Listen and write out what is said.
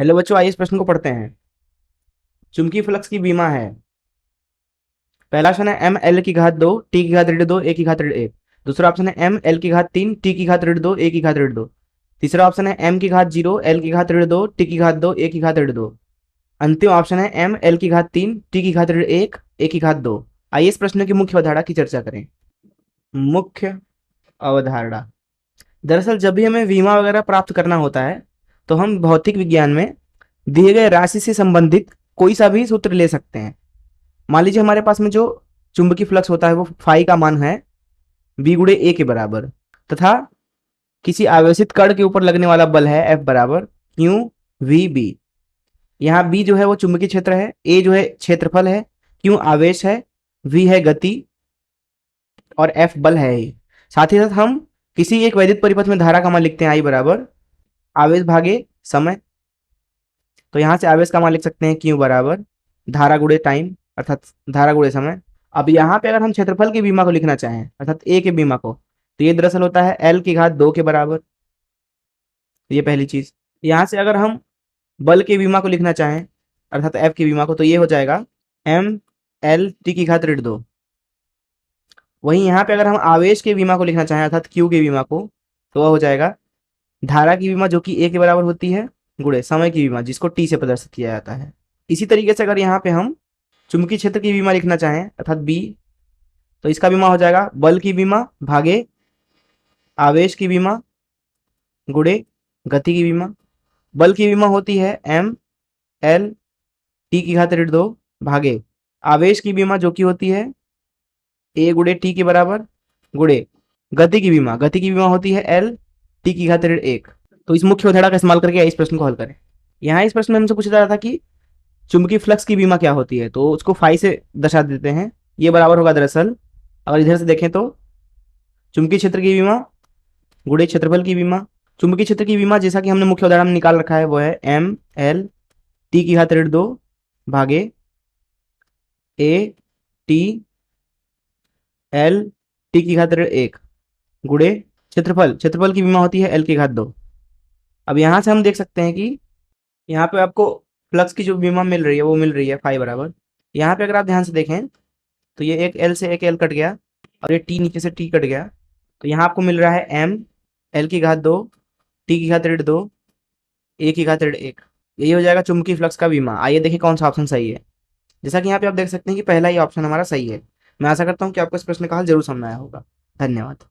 Hello बच्चों, आइए इस प्रश्न को पढ़ते हैं। चुंबकीय फ्लक्स की बीमा है। पहला ऑप्शन है एम एल की घात 2 टी की घात ऋण 2 ए की घात ऋण 1। दूसरा ऑप्शन है एम एल की घात 3 टी की घात ऋण 2 ए की घात ऋण 2। तीसरा ऑप्शन है एम की घात 0 एल की घात ऋण 2 टी की घात 2 ए की घात ऋण 2। अंतिम ऑप्शन है एम एल की घात 3 टी की घात ऋण 1 ए की घात 2। आइए इस प्रश्न की मुख्य अवधारणा की चर्चा करें। मुख्य अवधारणा। दरअसल जब भी हमें बीमा वगैरह प्राप्त करना होता है तो हम भौतिक विज्ञान में दिए गए राशि से संबंधित कोई सा भी सूत्र ले सकते हैं। मान लीजिए हमारे पास में जो चुंबकीय फ्लक्स होता है वो फाई का मान है बी गुणे ए के बराबर, तथा किसी आवेशित कण के ऊपर लगने वाला बल है एफ बराबर क्यू वी बी। यहाँ बी जो है वो चुंबकीय क्षेत्र है, ए जो है क्षेत्रफल है, क्यू आवेश है, वी है गति और एफ बल है ही। साथ ही साथ हम किसी एक वैद्युत परिपथ में धारा का मान लिखते हैं आई बराबर आवेश भागे समय। तो यहाँ से आवेश का मान लिख सकते हैं क्यू बराबर धारा गुणे टाइम अर्थात धारा गुणे समय। अब यहाँ पे अगर हम क्षेत्रफल की बीमा को लिखना चाहें अर्थात ए के बीमा को, तो ये दरअसल होता है एल की घात 2 के बराबर। ये पहली चीज। यहाँ से अगर हम बल के बीमा को लिखना चाहें अर्थात एफ की बीमा को, तो ये हो जाएगा एम एल टी की घात ऋण 2। वहीं यहाँ पे अगर हम आवेश के बीमा को लिखना चाहें अर्थात क्यू के बीमा को, तो वह हो जाएगा धारा की बीमा जो कि ए के बराबर होती है गुणे समय की बीमा जिसको टी से प्रदर्शित किया जाता है। इसी तरीके से अगर यहाँ पे हम चुंबकीय क्षेत्र की बीमा लिखना चाहें अर्थात बी, तो इसका बीमा हो जाएगा बल की बीमा भागे आवेश की बीमा गुणे गति की बीमा। बल की बीमा होती है एम एल टी की घात ऋण 2 भागे आवेश की बीमा जो कि होती है ए गुणे टी के बराबर गुणे गति की बीमा होती है एल टी की घात ऋण 1। तो इस मुख्य अवधारणा का इस्तेमाल करके इस प्रश्न को हल करें। यहाँ इस प्रश्न में हमसे पूछा जा रहा था कि चुंबकीय फ्लक्स की बीमा क्या होती है, तो उसको फाई से दर्शा देते हैं। ये बराबर होगा दरअसल अगर इधर से देखें तो चुंबकीय क्षेत्र की बीमा गुणे क्षेत्रफल की बीमा। चुंबकीय क्षेत्र की बीमा जैसा कि हमने मुख्य उदाहरण में निकाल रखा है वो है एम एल टी की घात ऋण 2 भागे ए टी एल टी की घात ऋण 1 गुणे क्षेत्रफल की बीमा होती है एल की घात 2। अब यहाँ से हम देख सकते हैं कि यहाँ पे आपको फ्लक्स की जो बीमा मिल रही है वो मिल रही है फाई बराबर। यहाँ पे अगर आप ध्यान से देखें तो ये एक एल से एक एल कट गया और ये टी नीचे से टी कट गया, तो यहाँ आपको मिल रहा है एम एल की घात 2 टी की घात ऋण 2 ए की घात ऋण 1। यही हो जाएगा चुंबकीय फ्लक्स का बीमा। आइए देखिए कौन सा ऑप्शन सही है। जैसा कि यहाँ पे आप देख सकते हैं कि पहला ही ऑप्शन हमारा सही है। मैं आशा करता हूँ कि आपको इस प्रश्न का हल जरूर समझ में आया होगा। धन्यवाद।